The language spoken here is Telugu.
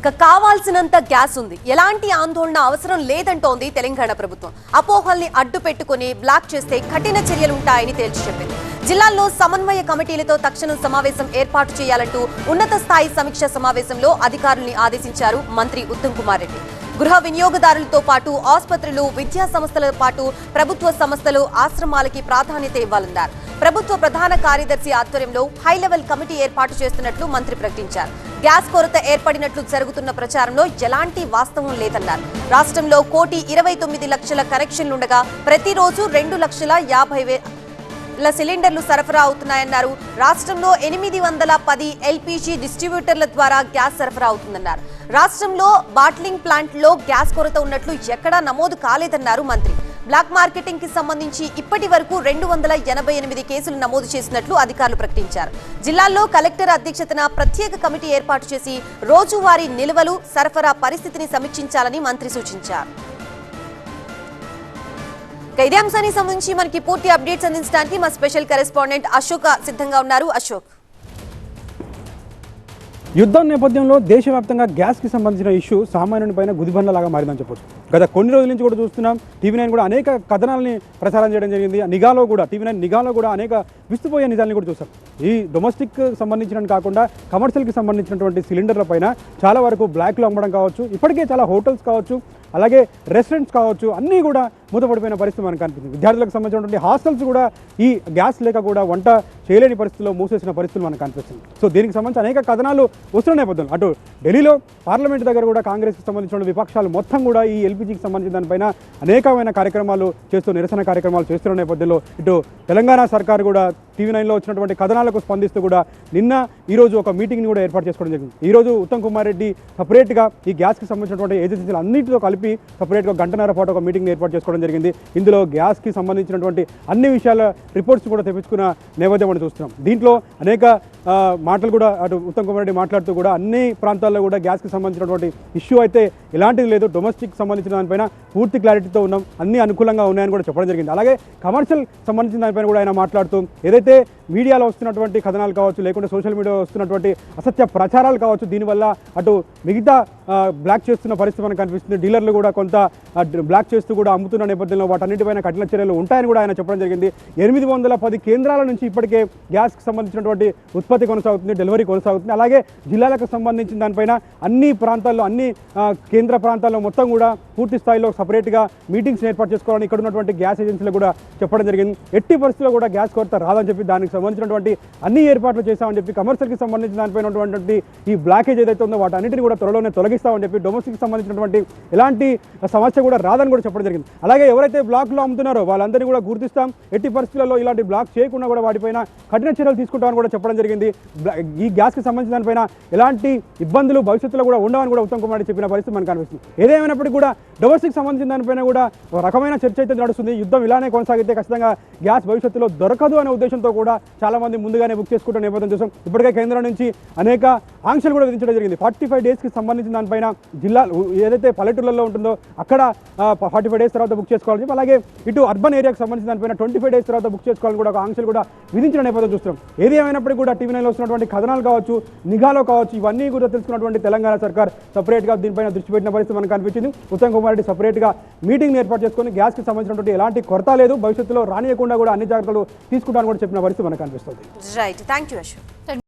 ఇక కావాల్సినంత గ్యాస్ ఉంది, ఎలాంటి ఆందోళన అవసరం లేదంటోంది తెలంగాణ ప్రభుత్వం. అపోహల్ని అడ్డు పెట్టుకుని బ్లాక్ చేస్తే కఠిన చర్యలుంటాయని తేల్చి చెప్పింది. జిల్లాల్లో సమన్వయ కమిటీలతో తక్షణం సమావేశం ఏర్పాటు చేయాలంటూ ఉన్నత స్థాయి సమీక్ష సమావేశంలో అధికారుల్ని ఆదేశించారు మంత్రి ఉత్తమ్ కుమార్ రెడ్డి. గృహ వినియోగదారులతో పాటు ఆసుపత్రులు, విద్యా సంస్థలతో పాటు ప్రభుత్వ సంస్థలు, ఆశ్రమాలకి ప్రాధాన్యత ఇవ్వాలన్నారు. ప్రభుత్వ ప్రధాన కార్యదర్శి ఆధ్వర్యంలో హై లెవెల్ కమిటీ ఏర్పాటు చేస్తున్నట్లు మంత్రి ప్రకటించారు. గ్యాస్ కొరత ఏర్పడినట్లు జరుగుతున్న ప్రచారంలో ఎలాంటి వాస్తవం లేదన్నారు. రాష్ట్రంలో 1,29,00,000 కనెక్షన్లుండగా ప్రతిరోజు 2,50,000 సిలిండర్లు సరఫరా అవుతున్నాయన్నారు. రాష్ట్రంలో 810 ఎల్పీజీ డిస్ట్రిబ్యూటర్ల ద్వారా గ్యాస్ సరఫరా అవుతుందన్నారు. రాష్ట్రంలో బాట్లింగ్ ప్లాంట్లో గ్యాస్ కొరత ఉన్నట్లు ఎక్కడా నమోదు కాలేదన్నారు మంత్రి. బ్లాక్ మార్కెటింగ్ కి సంబంధించి ఇప్పటి వరకు 288 కేసులు నమోదు చేసినట్లు అధికారులు ప్రకటించారు. జిల్లాల్లో కలెక్టర్ అధ్యక్షతన ప్రత్యేక కమిటీ ఏర్పాటు చేసి రోజువారీ నిల్వలు, సరఫరా పరిస్థితిని సమీక్షించాలని మంత్రి సూచించారు. ఇదే అంశానికి సంబంధించి మనకి పూర్తి అప్డేట్స్ అందించడానికి మా స్పెషల్ కరెస్పాండెంట్ అశోక్ సిద్ధంగా ఉన్నారు. అశోక్, యుద్ధం నేపథ్యంలో దేశవ్యాప్తంగా గ్యాస్కి సంబంధించిన ఇష్యూ సామాన్యుని పైన గుదిబండలాగా మారిందని చెప్పొచ్చు. గత కొన్ని రోజుల నుంచి కూడా చూస్తున్నాం. టీవీ9 కూడా అనేక కథనాలని ప్రసారం చేయడం జరిగింది. నిఘాలో కూడా టీవీ9 నిఘాలో కూడా అనేక విస్తుపోయే నిజాలని కూడా చూసాం. ఈ డొమెస్టిక్ సంబంధించిన కాకుండా కమర్షియల్కి సంబంధించినటువంటి సిలిండర్ల పైన చాలా వరకు బ్లాక్లో అమ్మడం కావచ్చు, ఇప్పటికే చాలా హోటల్స్ కావచ్చు, అలాగే రెస్టారెంట్స్ కావచ్చు, అన్నీ కూడా మూతపడిపోయిన పరిస్థితి మనకు కనిపిస్తుంది. విద్యార్థులకు సంబంధించినటువంటి హాస్టల్స్ కూడా ఈ గ్యాస్ లేక కూడా వంట చేయలేని పరిస్థితుల్లో మూసేసిన పరిస్థితులు మనకు కనిపిస్తుంది. సో దీనికి సంబంధించి అనేక కథనాలు వస్తున్న నేపథ్యంలో అటు ఢిల్లీలో పార్లమెంట్ దగ్గర కూడా కాంగ్రెస్కి సంబంధించిన విపక్షాలు మొత్తం కూడా ఈ ఎల్పీజీకి సంబంధించిన దానిపైన అనేకమైన కార్యక్రమాలు చేస్తూ, నిరసన కార్యక్రమాలు చేస్తున్న నేపథ్యంలో ఇటు తెలంగాణ సర్కారు కూడా టీవీ9లో వచ్చినటువంటి కథనాలకు స్పందిస్తూ కూడా నిన్న ఈరోజు ఒక మీటింగ్ని కూడా ఏర్పాటు చేసుకోవడం జరిగింది. ఈరోజు ఉత్తమ్ కుమార్ రెడ్డి సపరేట్గా ఈ గ్యాస్కి సంబంధించినటువంటి ఏజెన్సీలు అన్నింటితో కలిపి సపరేట్గా గంటన్నర పాటు ఒక మీటింగ్ ఏర్పాటు చేసుకోవడం జరిగింది. ఇందులో గ్యాస్కి సంబంధించినటువంటి అన్ని విషయాల రిపోర్ట్స్ కూడా తెప్పించుకున్న నేపథ్యం మనం చూస్తున్నాం. దీంట్లో అనేక మాటలు కూడా అటు ఉత్తమ్ కుమార్ రెడ్డి మాట్లాడుతూ కూడా అన్ని ప్రాంతాల్లో కూడా గ్యాస్కి సంబంధించినటువంటి ఇష్యూ అయితే ఎలాంటిది లేదు, డొమెస్టిక్ సంబంధించిన దానిపైన పూర్తి క్లారిటీతో ఉన్నాం, అన్ని అనుకూలంగా ఉన్నాయని కూడా చెప్పడం జరిగింది. అలాగే కమర్షియల్ సంబంధించిన దానిపైన కూడా ఆయన మాట్లాడుతూ ఏదైతే మీడియాలో వస్తున్నటువంటి కథనాలు కావచ్చు, లేకుంటే సోషల్ మీడియాలో వస్తున్నటువంటి అసత్య ప్రచారాలు కావచ్చు, దీనివల్ల అటు మిగతా బ్లాక్ చేస్తున్న పరిస్థితి మనకు కనిపిస్తుంది. డీలర్లు కూడా కొంత బ్లాక్ చేస్తూ కూడా అమ్ముతున్న నేపథ్యంలో వాటన్నిటిపైన కఠిన చర్యలు ఉంటాయని కూడా ఆయన చెప్పడం జరిగింది. 810 కేంద్రాల నుంచి ఇప్పటికే గ్యాస్కి సంబంధించినటువంటి ఉత్పత్తి కొనసాగుతుంది, డెలివరీ కొనసాగుతుంది. అలాగే జిల్లాలకు సంబంధించిన దానిపైన అన్ని ప్రాంతాల్లో, అన్ని కేంద్ర ప్రాంతాల్లో మొత్తం కూడా పూర్తి స్థాయిలో సపరేట్గా మీటింగ్స్ ఏర్పాటు చేసుకోవాలని ఇక్కడ ఉన్నటువంటి గ్యాస్ ఏజెన్సీలు కూడా చెప్పడం జరిగింది. ఎట్టి పరిస్థితుల్లో కూడా గ్యాస్ కొరత రాదని చెప్పి దానికి సంబంధించినటువంటి అన్ని ఏర్పాట్లు చేస్తామని చెప్పి, కమర్షియల్కి సంబంధించిన దానిపైన ఉన్నటువంటి ఈ బ్లాకేజ్ ఏదైతే ఉందో వాటన్నిటిని కూడా త్వరలోనే తొలగిస్తామని చెప్పి, డొమెస్టిక్ సంబంధించినటువంటి ఎలాంటి సమస్య కూడా రాదని కూడా చెప్పడం జరిగింది. అలాగే ఎవరైతే బ్లాక్లో అమ్ముతున్నారో వాళ్ళందరినీ కూడా గుర్తిస్తాం, ఎట్టి పరిస్థితుల్లో ఇలాంటి బ్లాక్ చేయకుండా కూడా వాటిపైన కఠిన చర్యలు తీసుకుంటామని కూడా చెప్పడం జరిగింది. ఈ గ్యాస్కి సంబంధించిన దానిపైన ఎలాంటి ఇబ్బందులు భవిష్యత్తులో కూడా ఉండవని కూడా ఉత్తమ్ కుమార్ రెడ్డి చెప్పిన పరిస్థితి మనకు కనిపిస్తుంది. ఏదేమైనప్పటికీ కూడా డొమెస్టిక్ సంబంధించిన దానిపైన కూడా ఒక రకమైన చర్చ అయితే నడుస్తుంది. యుద్ధం ఇలానే కొనసాగితే ఖచ్చితంగా గ్యాస్ భవిష్యత్తులో దొరకదు అనే ఉద్దేశంతో కూడా చాలా మంది ముందుగానే బుక్ చేసుకుంటున్న నేపథ్యం చూసాం. ఇప్పటికే కేంద్రం నుంచి అనేక ఆంక్షలు కూడా విధించడం జరిగింది. 45 డేస్కి సంబంధించిన దానిపైన జిల్లా ఏదైతే పల్లెటూళ్ళలో ఉంటుందో అక్కడ 45 డేస్ తర్వాత బుక్ చేసుకోవాలని చెప్పి, అలాగే ఇటు అర్బన్ ఏరియాకి సంబంధించిన దానిపైన 25 డేస్ తర్వాత బుక్ చేసుకోవాలని కూడా ఒక ఆంక్షలు కూడా విధించిన నేపథ్యం చూస్తున్నాం. ఏది ఏమైనప్పటికీ కూడా టీవీ9లో వస్తున్నటువంటి కథనాలు కావచ్చు, నిఘాలో కావచ్చు, ఇవన్నీ కూడా తెలుసుకున్నటువంటి తెలంగాణ సర్కార్ సపరేట్గా దీనిపైన దృష్టి పెట్టిన పరిస్థితి మనకు కనిపించింది. ఉత్తమ్ కుమార్ రెడ్డి సపరేట్గా మీటింగ్ ఏర్పాటు చేసుకొని గ్యాస్కి సంబంధించినటువంటి ఎలాంటి కొరత లేదు, భవిష్యత్తులో రానియకుండా కూడా అన్ని జాగ్రత్తలు తీసుకుంటారని కూడా చెప్పిన పరిస్థితి మనకు కనిపిస్తుంది. Right, thank you Ashok.